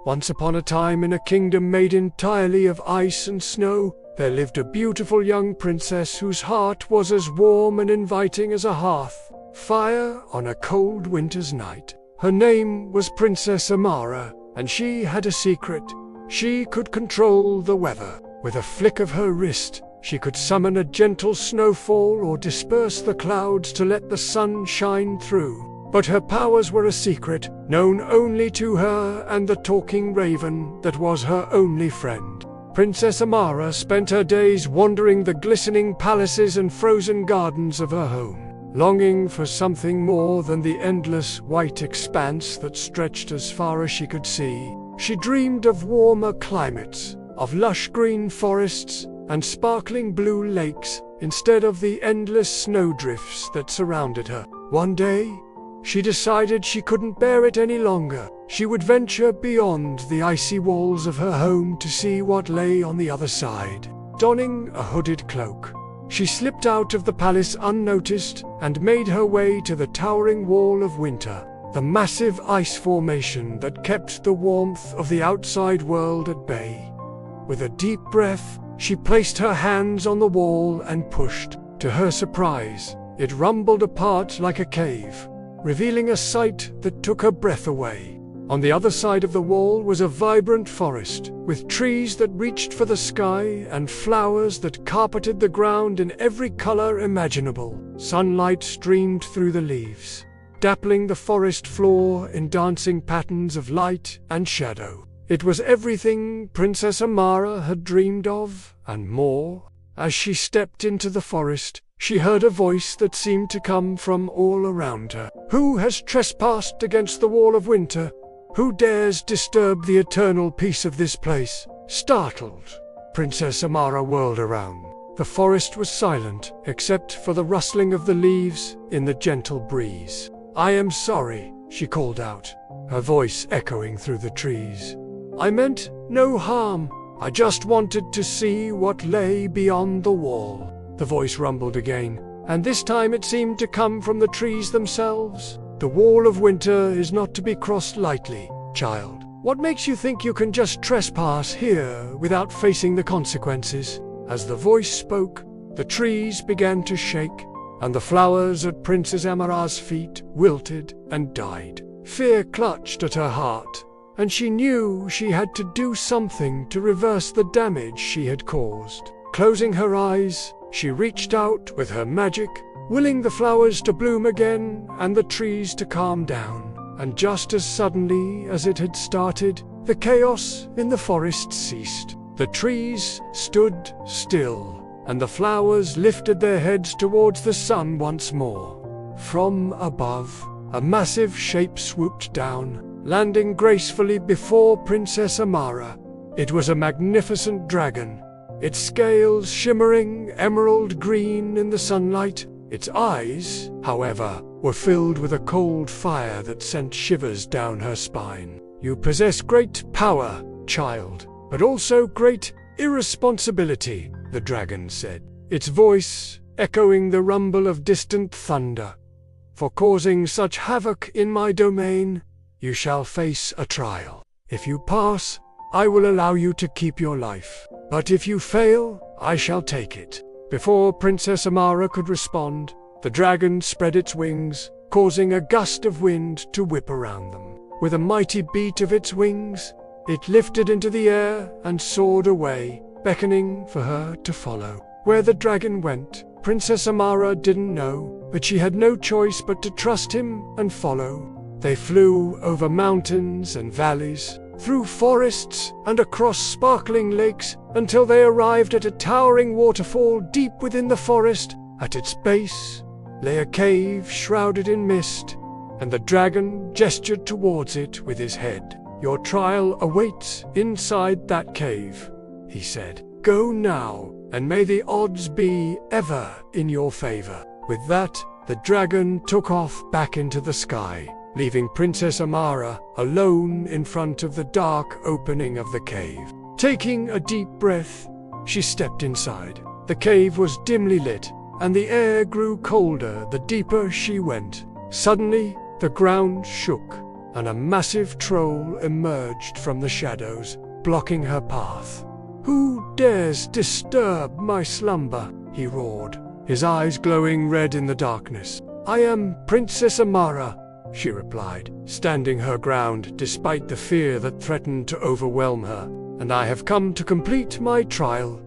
Once upon a time, in a kingdom made entirely of ice and snow, there lived a beautiful young princess whose heart was as warm and inviting as a hearth fire on a cold winter's night. Her name was Princess Amara, and she had a secret. She could control the weather. With a flick of her wrist, she could summon a gentle snowfall or disperse the clouds to let the sun shine through. But her powers were a secret, known only to her and the talking raven that was her only friend. Princess Amara spent her days wandering the glistening palaces and frozen gardens of her home, longing for something more than the endless white expanse that stretched as far as she could see. She dreamed of warmer climates, of lush green forests and sparkling blue lakes, instead of the endless snowdrifts that surrounded her. One day, she decided she couldn't bear it any longer. She would venture beyond the icy walls of her home to see what lay on the other side. Donning a hooded cloak, she slipped out of the palace unnoticed and made her way to the towering wall of winter, the massive ice formation that kept the warmth of the outside world at bay. With a deep breath, she placed her hands on the wall and pushed. To her surprise, it rumbled apart like a cave, revealing a sight that took her breath away. On the other side of the wall was a vibrant forest, with trees that reached for the sky and flowers that carpeted the ground in every color imaginable. Sunlight streamed through the leaves, dappling the forest floor in dancing patterns of light and shadow. It was everything Princess Amara had dreamed of, and more. As she stepped into the forest, she heard a voice that seemed to come from all around her. "Who has trespassed against the wall of winter? Who dares disturb the eternal peace of this place?" Startled, Princess Amara whirled around. The forest was silent, except for the rustling of the leaves in the gentle breeze. "I am sorry," she called out, her voice echoing through the trees. "I meant no harm. I just wanted to see what lay beyond the wall." The voice rumbled again, and this time it seemed to come from the trees themselves. "The wall of winter is not to be crossed lightly, child. What makes you think you can just trespass here without facing the consequences?" As the voice spoke, the trees began to shake, and the flowers at Princess Amara's feet wilted and died. Fear clutched at her heart, and she knew she had to do something to reverse the damage she had caused. Closing her eyes, she reached out with her magic, willing the flowers to bloom again and the trees to calm down. And just as suddenly as it had started, the chaos in the forest ceased. The trees stood still, and the flowers lifted their heads towards the sun once more. From above, a massive shape swooped down, landing gracefully before Princess Amara. It was a magnificent dragon, its scales shimmering emerald green in the sunlight. Its eyes, however, were filled with a cold fire that sent shivers down her spine. "You possess great power, child, but also great irresponsibility," the dragon said, its voice echoing the rumble of distant thunder. "For causing such havoc in my domain, you shall face a trial. If you pass, I will allow you to keep your life. But if you fail, I shall take it." Before Princess Amara could respond, the dragon spread its wings, causing a gust of wind to whip around them. With a mighty beat of its wings, it lifted into the air and soared away, beckoning for her to follow. Where the dragon went, Princess Amara didn't know, but she had no choice but to trust him and follow. They flew over mountains and valleys, through forests and across sparkling lakes, until they arrived at a towering waterfall deep within the forest. At its base lay a cave shrouded in mist, and the dragon gestured towards it with his head. "Your trial awaits inside that cave," he said. "Go now, and may the odds be ever in your favor." With that, the dragon took off back into the sky, leaving Princess Amara alone in front of the dark opening of the cave. Taking a deep breath, she stepped inside. The cave was dimly lit, and the air grew colder the deeper she went. Suddenly, the ground shook, and a massive troll emerged from the shadows, blocking her path. "Who dares disturb my slumber?" he roared, his eyes glowing red in the darkness. "I am Princess Amara," she replied, standing her ground despite the fear that threatened to overwhelm her, "and I have come to complete my trial."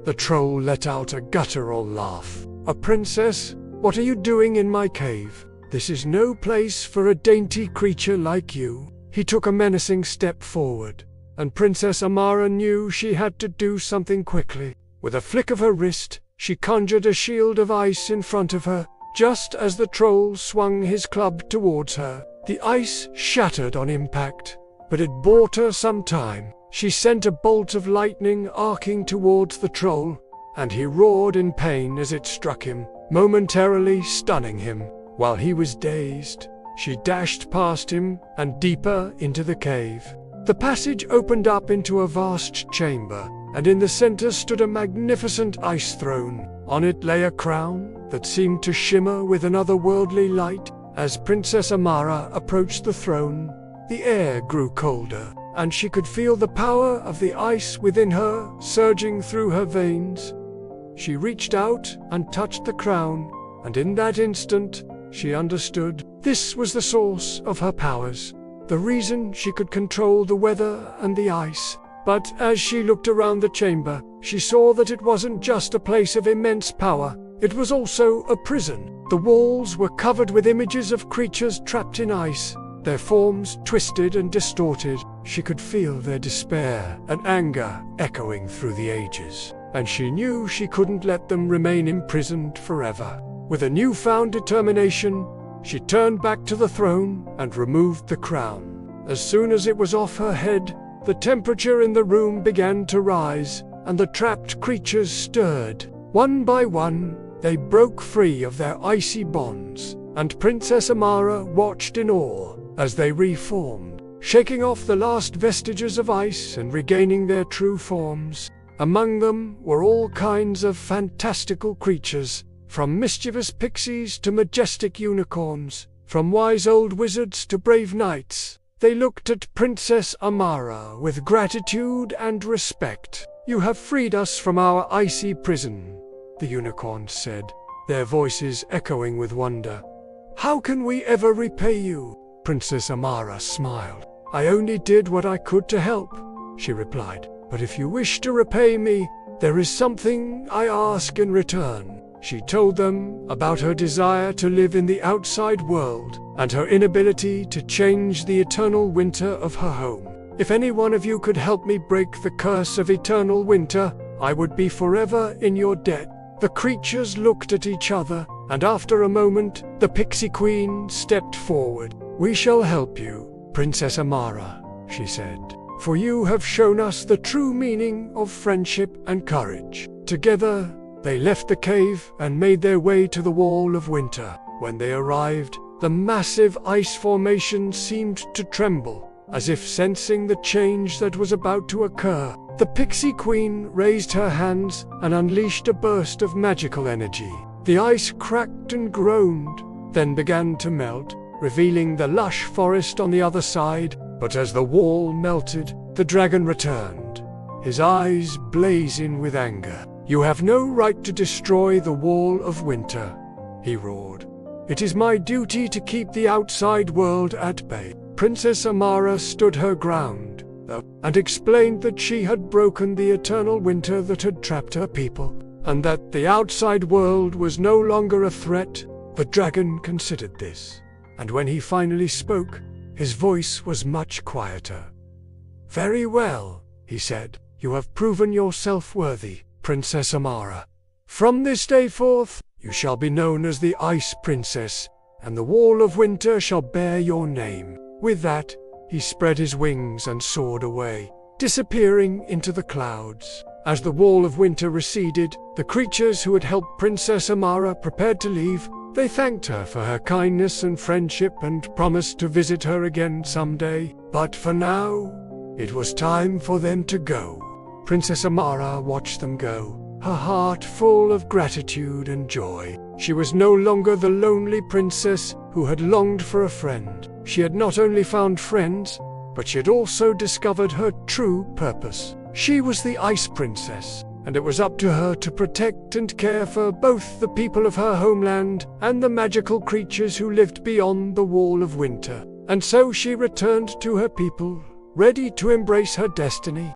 The troll let out a guttural laugh. "A princess? What are you doing in my cave? This is no place for a dainty creature like you." He took a menacing step forward, and Princess Amara knew she had to do something quickly. With a flick of her wrist, she conjured a shield of ice in front of her. Just as the troll swung his club towards her, the ice shattered on impact, but it bought her some time. She sent a bolt of lightning arcing towards the troll, and he roared in pain as it struck him, momentarily stunning him. While he was dazed, she dashed past him and deeper into the cave. The passage opened up into a vast chamber, and in the center stood a magnificent ice throne. On it lay a crown that seemed to shimmer with an otherworldly light. As Princess Amara approached the throne, the air grew colder, and she could feel the power of the ice within her surging through her veins. She reached out and touched the crown, and in that instant, she understood. This was the source of her powers, the reason she could control the weather and the ice. But as she looked around the chamber, she saw that it wasn't just a place of immense power, it was also a prison. The walls were covered with images of creatures trapped in ice, their forms twisted and distorted. She could feel their despair and anger echoing through the ages, and she knew she couldn't let them remain imprisoned forever. With a newfound determination, she turned back to the throne and removed the crown. As soon as it was off her head, the temperature in the room began to rise, and the trapped creatures stirred. One by one, they broke free of their icy bonds, and Princess Amara watched in awe as they reformed, shaking off the last vestiges of ice and regaining their true forms. Among them were all kinds of fantastical creatures, from mischievous pixies to majestic unicorns, from wise old wizards to brave knights. They looked at Princess Amara with gratitude and respect. "You have freed us from our icy prison," the unicorns said, their voices echoing with wonder. "How can we ever repay you?" Princess Amara smiled. "I only did what I could to help," she replied. "But if you wish to repay me, there is something I ask in return." She told them about her desire to live in the outside world and her inability to change the eternal winter of her home. "If any one of you could help me break the curse of eternal winter, I would be forever in your debt." The creatures looked at each other, and after a moment, the Pixie Queen stepped forward. "We shall help you, Princess Amara," she said, "for you have shown us the true meaning of friendship and courage." Together, they left the cave and made their way to the Wall of Winter. When they arrived, the massive ice formation seemed to tremble, as if sensing the change that was about to occur. The Pixie Queen raised her hands and unleashed a burst of magical energy. The ice cracked and groaned, then began to melt, revealing the lush forest on the other side. But as the wall melted, the dragon returned, his eyes blazing with anger. "You have no right to destroy the Wall of Winter," he roared. "It is my duty to keep the outside world at bay." Princess Amara stood her ground, though, and explained that she had broken the eternal winter that had trapped her people, and that the outside world was no longer a threat. The dragon considered this, and when he finally spoke, his voice was much quieter. "Very well," he said. "You have proven yourself worthy, Princess Amara. From this day forth, you shall be known as the Ice Princess, and the Wall of Winter shall bear your name." With that, he spread his wings and soared away, disappearing into the clouds. As the Wall of Winter receded, the creatures who had helped Princess Amara prepared to leave. They thanked her for her kindness and friendship and promised to visit her again someday. But for now, it was time for them to go. Princess Amara watched them go, her heart full of gratitude and joy. She was no longer the lonely princess who had longed for a friend. She had not only found friends, but she had also discovered her true purpose. She was the Ice Princess, and it was up to her to protect and care for both the people of her homeland and the magical creatures who lived beyond the Wall of Winter. And so she returned to her people, ready to embrace her destiny.